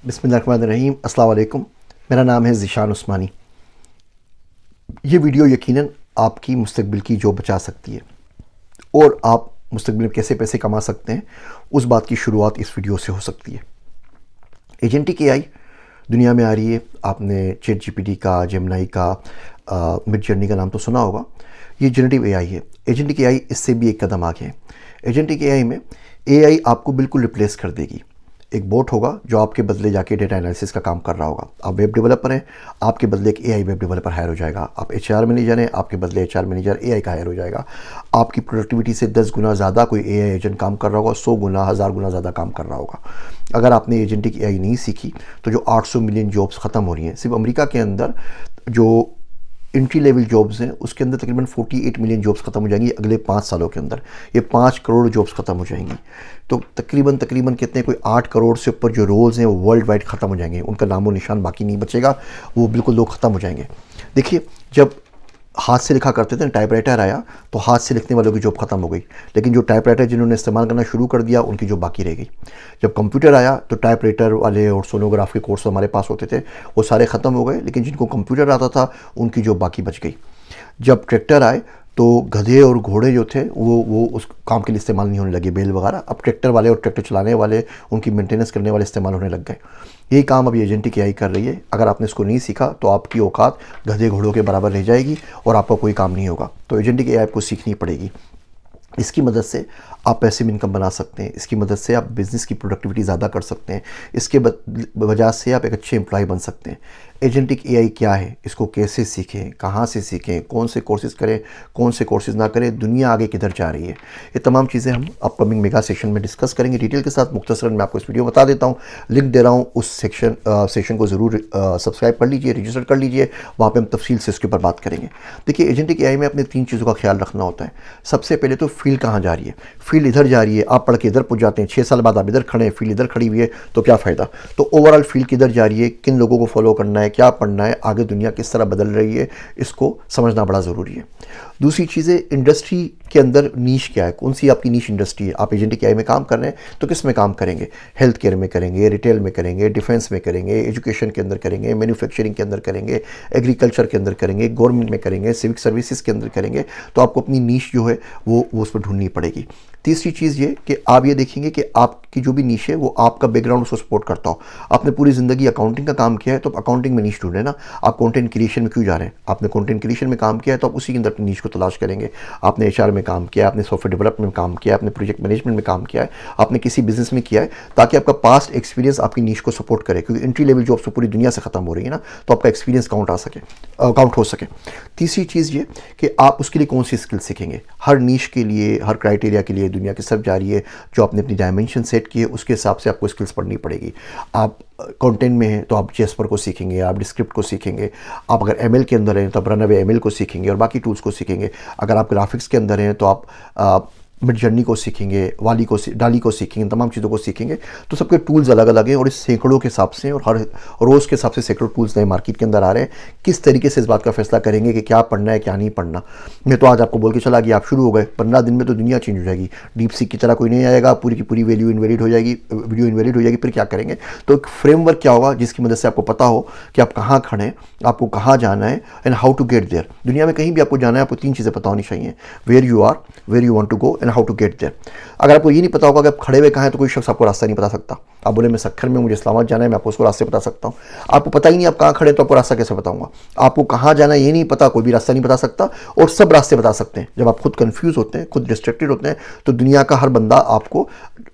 बिस्मिल्लाहिर्रहमानिर्रहीम। अस्सलाम वालेकुम। मेरा नाम है ज़ीशान उस्मानी। ये वीडियो यकीनन आपकी मुस्तकबिल की जॉब बचा सकती है और आप मुस्तकबिल में कैसे पैसे कमा सकते हैं उस बात की शुरुआत इस वीडियो से हो सकती है। एजेंटिक एआई दुनिया में आ रही है। आपने चैट जीपीटी का, जेमिनी का, मिडजर्नी का नाम तो सुना होगा। ये जनरेटिव एआई है। एजेंटिक एआई इससे भी एक कदम आगे है। एजेंटिक एआई में एआई आपको बिल्कुल रिप्लेस कर देगी। एक बोट होगा जो आपके बदले जाके डेटा एनालिसिस का काम कर रहा होगा। आप वेब डेवलपर हैं, आपके बदले एक एआई वेब डेवलपर हायर हो जाएगा। आप एचआर मैनेजर हैं, आपके बदले एचआर मैनेजर एआई का हायर हो जाएगा। आपकी प्रोडक्टिविटी से 10 गुना ज़्यादा कोई एआई एजेंट काम कर रहा होगा, 100 गुना, 1000 गुना ज़्यादा काम कर रहा होगा। अगर आपने एजेंटिक एआई नहीं सीखी तो जो 800 मिलियन जॉब्स ख़त्म हो रही हैं सिर्फ अमेरिका के अंदर, जो एंट्री लेवल जॉब्स हैं उसके अंदर तकरीबन 48 मिलियन जॉब्स खत्म हो जाएंगी अगले 5 सालों के अंदर। ये 5 करोड़ जॉब्स खत्म हो जाएंगी। तो तकरीबन कितने, कोई 8 करोड़ से ऊपर जो रोल्स हैं वो वर्ल्ड वाइड ख़त्म हो जाएंगे। उनका नामो निशान बाकी नहीं बचेगा, वो बिल्कुल लोग ख़त्म हो जाएंगे। देखिए, जब हाथ से लिखा करते थे, टाइपराइटर आया तो हाथ से लिखने वालों की जॉब खत्म हो गई, लेकिन जो टाइपराइटर जिन्होंने इस्तेमाल करना शुरू कर दिया उनकी जॉब बाकी रह गई। जब कंप्यूटर आया तो टाइपराइटर वाले और सोनोग्राफ के कोर्स हमारे पास होते थे, वो सारे ख़त्म हो गए, लेकिन जिनको कंप्यूटर आता था उनकी जॉब बाकी बच गई। जब ट्रैक्टर आए तो गधे और घोड़े जो थे वो उस काम के लिए इस्तेमाल नहीं होने लगे, बैल वगैरह। अब ट्रैक्टर वाले और ट्रैक्टर चलाने वाले, उनकी मेंटेनेंस करने वाले इस्तेमाल होने लग गए। यही काम अभी एजेंटिक एआई कर रही है। अगर आपने इसको नहीं सीखा तो आपकी औकात गधे घोड़ों के बराबर रह जाएगी और आपका कोई काम नहीं होगा। तो एजेंटिक एआई आपको सीखनी पड़ेगी। इसकी मदद से आप पैसिव इनकम बना सकते हैं। इसकी मदद से आप बिज़नेस की प्रोडक्टिविटी ज़्यादा कर सकते हैं। इसके वजह से आप एक अच्छे एम्प्लॉय बन सकते हैं। एजेंटिक एआई क्या है, इसको कैसे सीखें, कहाँ से सीखें, कौन से कोर्सेज़ करें, कौन से कोर्सेज़ ना करें, दुनिया आगे किधर जा रही है, ये तमाम चीज़ें हम अपकमिंग मेगा सेशन में डिस्कस करेंगे डिटेल के साथ। मुख्तसरन मैं आपको इस वीडियो बता देता हूँ, लिंक दे रहा हूँ। उस सेशन को ज़रूर सब्सक्राइब कर लीजिए, रजिस्टर कर लीजिए। वहाँ पर हम तफसील से इसके ऊपर बात करेंगे। देखिए, एजेंटिक एआई में अपने 3 चीज़ों का ख्याल रखना होता है। सबसे पहले तो फील्ड कहाँ जा रही है। फील्ड इधर जा रही है, आप पढ़ के इधर पहुंच जाते हैं, 6 साल बाद आप इधर खड़े हैं, फील्ड इधर खड़ी हुई है, तो क्या फ़ायदा। तो ओवरऑल फील्ड किधर जा रही है, किन लोगों को फॉलो करना है, क्या पढ़ना है, आगे दुनिया किस तरह बदल रही है, इसको समझना बड़ा ज़रूरी है। दूसरी चीज़ें, इंडस्ट्री के अंदर नीश क्या है, कौन सी आपकी नीश इंडस्ट्री है। आप एजेंटिक एआई में काम कर रहे हैं तो किस में काम करेंगे। हेल्थ केयर में करेंगे, रिटेल में करेंगे, डिफेंस में करेंगे, एजुकेशन के अंदर करेंगे, मैन्युफैक्चरिंग के अंदर करेंगे, एग्रीकल्चर के अंदर करेंगे, गवर्नमेंट में करेंगे, सिविक सर्विसेज के अंदर करेंगे। तो आपको अपनी नीश जो है वो उस पर ढूंढनी पड़ेगी। तीसरी चीज़ ये कि आप ये देखेंगे कि आपकी जो भी नीश है वो आपका बैकग्राउंड उसको सपोर्ट करता हो। आपने पूरी ज़िंदगी अकाउंटिंग का काम किया है तो अकाउंटिंग में नीश ढूंढे ना। आप कंटेंट क्रिएशन में क्यों जा रहे हैं, आपने कंटेंट क्रिएशन में काम किया है तो आप उसी के अंदर अपनी नीश को तलाश करेंगे। आपने एचआर में काम किया, आपने सॉफ्टवेयर डेवलपमेंट में काम किया, आपने प्रोजेक्ट मैनेजमेंट में काम किया है, आपने किसी बिजनेस में किया है, ताकि आपका पास्ट एक्सपीरियंस आपकी नीश को सपोर्ट करे। क्योंकि एंट्री लेवल जॉब्स तो पूरी दुनिया से खत्म हो रही है ना, तो आपका एक्सपीरियंस काउंट हो सके। तीसरी चीज़ ये कि आप उसके लिए कौन सी स्किल सीखेंगे। हर नीश के लिए, हर क्राइटेरिया के लिए दुनिया की सब जा रही है। जो आपने अपनी डायमेंशन सेट की है उसके हिसाब से आपको स्किल्स पढ़नी पड़ेगी। आप कंटेंट में हैं तो आप जेस्पर को सीखेंगे, आप डिस्क्रिप्ट को सीखेंगे। आप अगर एमएल के अंदर हैं तो आप रनअवे एमएल को सीखेंगे और बाकी टूल्स को सीखेंगे। अगर आप ग्राफिक्स के अंदर हैं तो आप मिडजर्नी को सीखेंगे, डाली को सीखेंगे, तमाम चीज़ों को सीखेंगे। तो सबके टूल्स अलग अलग हैं और इस सैकड़ों के हिसाब से और हर रोज़ के हिसाब से सैकड़ों टूल्स नए मार्केट के अंदर आ रहे हैं। किस तरीके से इस बात का फैसला करेंगे कि क्या पढ़ना है क्या नहीं पढ़ना। मैं तो आज आपको बोल के चला गया, आप शुरू हो गए, 15 दिन में तो दुनिया चेंज हो जाएगी। डीप सीक की तरह कोई नहीं आएगा, पूरी की पूरी वीडियो इनवैलिड हो जाएगी। फिर क्या करेंगे। तो एक फ्रेमवर्क क्या होगा जिसकी मदद से आपको पता हो कि आप कहाँ खड़े हैं, आपको कहाँ जाना है and how to get there. दुनिया में कहीं भी आपको जाना है, आपको 3 चीज़ें पता होनी चाहिए, where you are, where you want to go and how to get there. अगर आपको ये नहीं पता होगा कि आप खड़े हुए कहाँ हैं तो कोई शख्स आपको रास्ता नहीं बता सकता। आप बोले मैं सक्खर में, मुझे इस्लामाबाद जाना है, मैं आपको उसको रास्ते बता सकता हूँ। आपको पता ही नहीं आप कहाँ खड़े हैं तो आपको रास्ता कैसे बताऊंगा। आपको कहाँ जाना है ये नहीं पता, कोई भी रास्ता नहीं बता सकता और सब रास्ते बता सकते हैं। जब आप खुद कंफ्यूज होते हैं, खुद डिस्ट्रैक्टेड होते हैं, तो दुनिया का हर बंदा आपको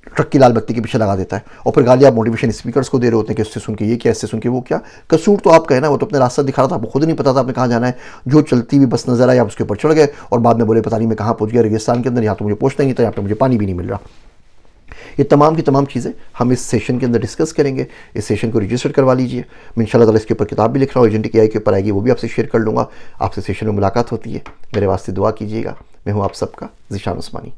ट्रक की लाल बत्ती के पीछे लगा देता है और फिर गाली आप मोटिवेशन स्पीकर्स को दे रहे होते हैं कि इससे सुन के ये क्या, इससे सुन के वो क्या। कसूर तो आपका है ना, वो तो अपने रास्ता दिखा रहा था, आपको खुद नहीं पता था आपने कहाँ जाना है। जो चलती हुई बस नजर आई आप उसके ऊपर चढ़ गए और बाद में बोले पता नहीं मैं कहाँ पहुँच गया, रेगिस्तान के अंदर, यहाँ तो मुझे पहुँचना ही नहीं था, यहाँ पर मुझे पानी भी नहीं मिल रहा। ये तमाम की तमाम चीज़ें हम इस सेशन के अंदर डिस्कस करेंगे। इस सेशन को रजिस्टर करवा लीजिए। मैं इंशाल्लाह ताला इसके ऊपर किताब भी लिख रहा हूँ, एजेंटिक एआई के ऊपर आएगी, वो भी आपसे शेयर कर लूँगा। आपसे सेशन में मुलाकात होती है, मेरे वास्ते दुआ कीजिएगा। मैं हूँ आप सबका ज़ीशान उस्मानी।